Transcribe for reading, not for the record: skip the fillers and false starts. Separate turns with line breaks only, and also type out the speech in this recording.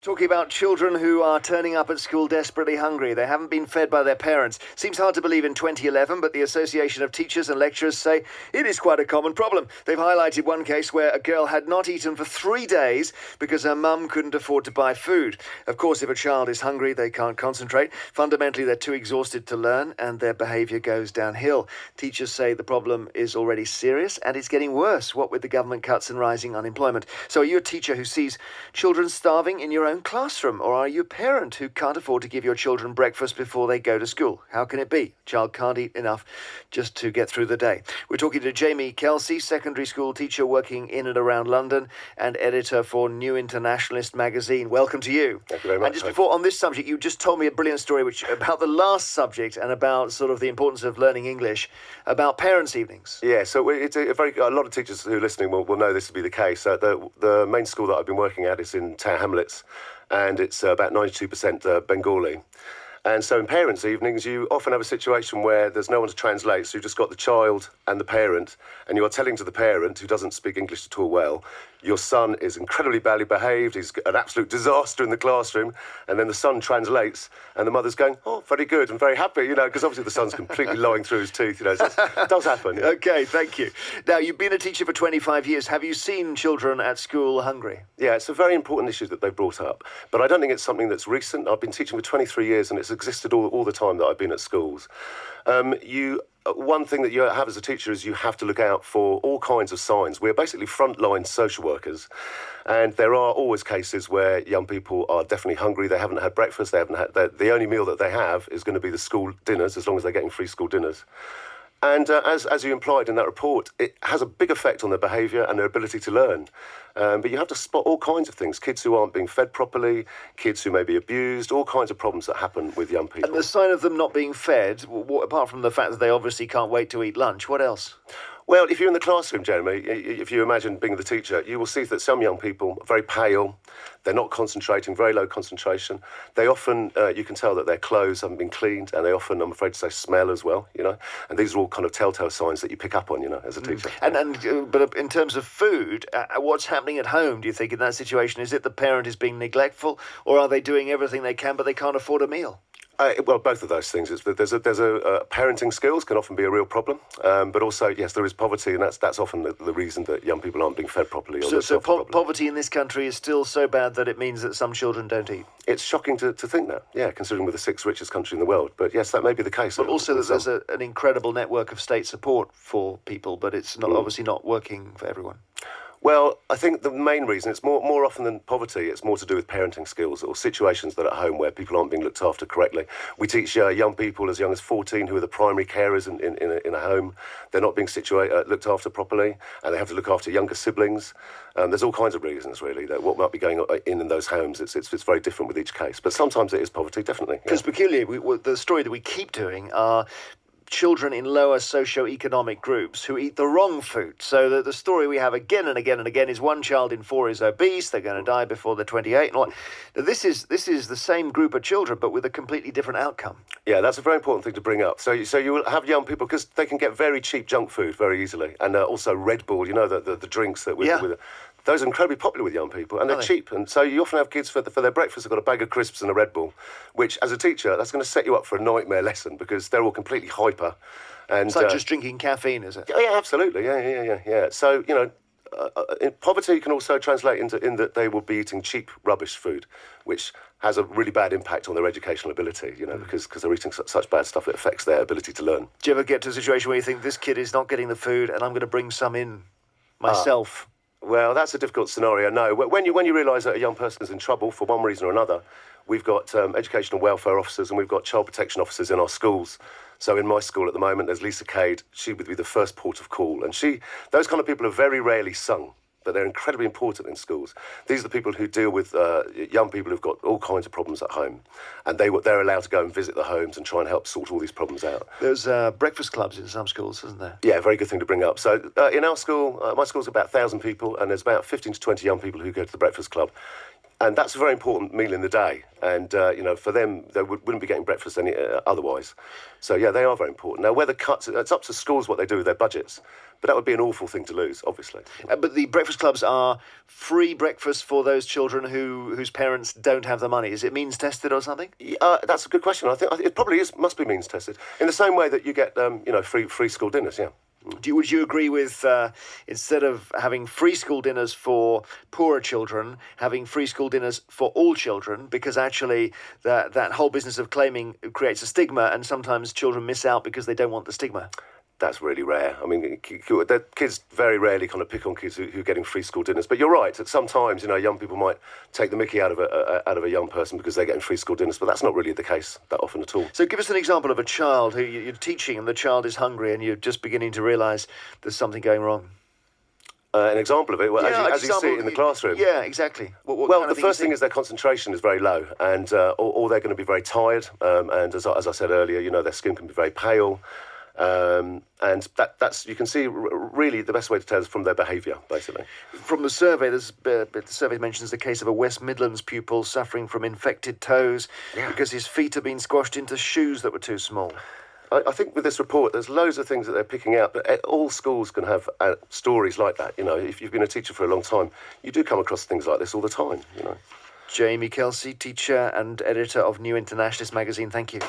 Talking about children who are turning up at school desperately hungry. They haven't been fed by their parents. Seems hard to believe in 2011, but the Association of Teachers and Lecturers say it is quite a common problem. They've highlighted one case where a girl had not eaten for 3 days because her mum couldn't afford to buy food. Of course, if a child is hungry, they can't concentrate. Fundamentally, they're too exhausted to learn and their behaviour goes downhill. Teachers say the problem is already serious and it's getting worse, what with the government cuts and rising unemployment. So are you a teacher who sees children starving in your own classroom, or are you a parent who can't afford to give your children breakfast before they go to school? How can it be? A child can't eat enough just to get through the day. We're talking to Jamie Kelsey, secondary school teacher working in and around London and editor for New Internationalist magazine. Welcome to you.
Thank you very much.
And just before, on this subject, you just told me a brilliant story about the last subject and about sort of the importance of learning English, about parents' evenings.
Yeah, so it's a lot of teachers who are listening will know this to be the case. The main school that I've been working at is in Tower Hamlets, and it's about 92% Bengali. And so in parents' evenings, you often have a situation where there's no one to translate, so you've just got the child and the parent, and you are telling to the parent, who doesn't speak English at all well, your son is incredibly badly behaved, he's an absolute disaster in the classroom, and then the son translates, and the mother's going, oh, very good and very happy, because obviously the son's completely lying through his teeth, so it does happen. Yeah.
OK, thank you. Now, you've been a teacher for 25 years. Have you seen children at school hungry? Yeah,
it's a very important issue that they brought up, but I don't think it's something that's recent. I've been teaching for 23 years, and it's existed all the time that I've been at schools. One thing that you have as a teacher is you have to look out for all kinds of signs. We're basically frontline social workers, and there are always cases where young people are definitely hungry. They haven't had breakfast. They haven't had the only meal that they have is going to be the school dinners, as long as they're getting free school dinners. And as you implied in that report, it has a big effect on their behaviour and their ability to learn. But you have to spot all kinds of things. Kids who aren't being fed properly, kids who may be abused, all kinds of problems that happen with young people.
And the sign of them not being fed, apart from the fact that they obviously can't wait to eat lunch, what else?
Well, if you're in the classroom, Jeremy, if you imagine being the teacher, you will see that some young people are very pale, they're not concentrating, very low concentration. They often, you can tell that their clothes haven't been cleaned, and they often, I'm afraid to say, smell as well, And these are all kind of telltale signs that you pick up on, as a teacher.
But in terms of food, what's happening at home, do you think, in that situation? Is it the parent is being neglectful, or are they doing everything they can, but they can't afford a meal?
Well, both of those things. There's parenting skills can often be a real problem, but also, yes, there is poverty, and that's often the reason that young people aren't being fed properly.
So poverty in this country is still so bad that it means that some children don't eat?
It's shocking to think that, yeah, considering we're the 6th richest country in the world. But yes, that may be the case.
But also that there's an incredible network of state support for people, but it's not obviously not working for everyone.
Well, I think the main reason, it's more often than poverty, it's more to do with parenting skills or situations that are at home where people aren't being looked after correctly. We teach young people as young as 14 who are the primary carers in a home. They're not being looked after properly, and they have to look after younger siblings. There's all kinds of reasons, really, that what might be going on in those homes. It's very different with each case. But sometimes it is poverty, definitely.
Because peculiarly, the story that we keep doing are children in lower socio-economic groups who eat the wrong food. So the story we have again and again and again is 1 child in 4 is obese, they're going to die before they're 28. And this is the same group of children, but with a completely different outcome.
Yeah, that's a very important thing to bring up. So you will have young people, because they can get very cheap junk food very easily, and also Red Bull, the drinks that with those are incredibly popular with young people, and they're cheap. And so you often have kids for their breakfast, they've got a bag of crisps and a Red Bull, which, as a teacher, that's going to set you up for a nightmare lesson because they're all completely hyper. And
it's like just drinking caffeine, is it?
Yeah, absolutely. Yeah. So, poverty can also translate in that they will be eating cheap, rubbish food, which has a really bad impact on their educational ability, because they're eating such bad stuff that affects their ability to learn.
Do you ever get to a situation where you think, this kid is not getting the food and I'm going to bring some in myself?
Well, that's a difficult scenario. No, when you realise that a young person is in trouble for one reason or another, we've got educational welfare officers and we've got child protection officers in our schools. So in my school at the moment, there's Lisa Cade. She would be the first port of call. And those kind of people are very rarely sung, but they're incredibly important in schools. These are the people who deal with young people who've got all kinds of problems at home. And they're allowed to go and visit the homes and try and help sort all these problems out.
There's breakfast clubs in some schools, isn't there?
Yeah, very good thing to bring up. So in our school, my school's about 1,000 people, and there's about 15 to 20 young people who go to the breakfast club. And that's a very important meal in the day. And, for them, they wouldn't be getting breakfast otherwise. So, yeah, they are very important. Now, whether cuts, it's up to schools what they do with their budgets. But that would be an awful thing to lose, obviously.
But the breakfast clubs are free breakfast for those children whose parents don't have the money. Is it means tested or something?
That's a good question. I think it probably must be means tested. In the same way that you get, free school dinners, yeah.
Would you agree with, instead of having free school dinners for poorer children, having free school dinners for all children, because actually that whole business of claiming creates a stigma, and sometimes children miss out because they don't want the stigma?
That's really rare. I mean, kids very rarely kind of pick on kids who are getting free school dinners. But you're right. At sometimes, young people might take the mickey out of a young person because they're getting free school dinners. But that's not really the case that often at all.
So give us an example of a child who you're teaching and the child is hungry and you're just beginning to realise there's something going wrong.
An example of it, as you see it in the classroom.
Yeah, exactly.
Well, the first thing is their concentration is very low, and or they're going to be very tired. And as I said earlier, their skin can be very pale. And that's you can see really the best way to tell is from their behaviour, basically.
From the survey, the survey mentions the case of a West Midlands pupil suffering from infected toes because his feet have been squashed into shoes that were too small.
I think with this report, there's loads of things that they're picking out, but all schools can have stories like that. If you've been a teacher for a long time, you do come across things like this all the time.
Jamie Kelsey, teacher and editor of New Internationalist magazine. Thank you.